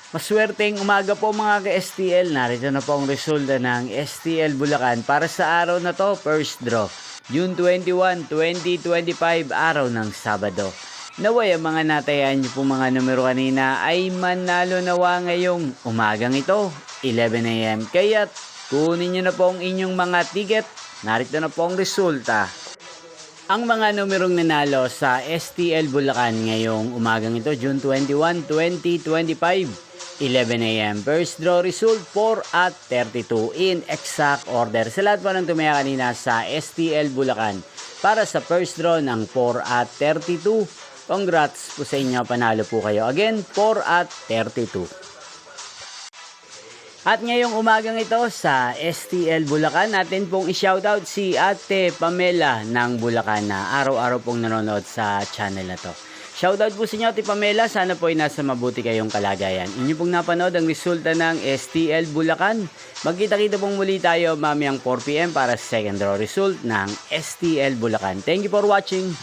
Maswerteng umaga po mga ka-STL. Narito na po ang resulta ng STL Bulacan para sa araw na to, first draw. June 21, 2025, araw ng Sabado. Naway ang mga natayan niyo po mga numero kanina ay manalo nawa ngayong umagang ito, 11 AM. Kaya't kunin niyo na po ang inyong mga ticket. Narito na po ang resulta. Ang mga numerong nanalo sa STL Bulacan ngayong umagang ito, June 21, 2025, 11 AM. First draw result 4 at 32 in exact order. Sa lahat po ng tumaya kanina sa STL Bulacan para sa first draw ng 4 at 32, congrats po sa inyo, panalo po kayo. Again, 4 at 32. At ngayong umagang ito sa STL Bulacan, natin pong i-shoutout si Ate Pamela ng Bulacan na araw-araw pong nanonood sa channel na to. Shoutout po sa inyo Ate Pamela, sana po ay nasa mabuti kayong kalagayan. Inyo pong napanood ang resulta ng STL Bulacan. Magkita-kita pong muli tayo mamayang 4 PM para sa second draw result ng STL Bulacan. Thank you for watching.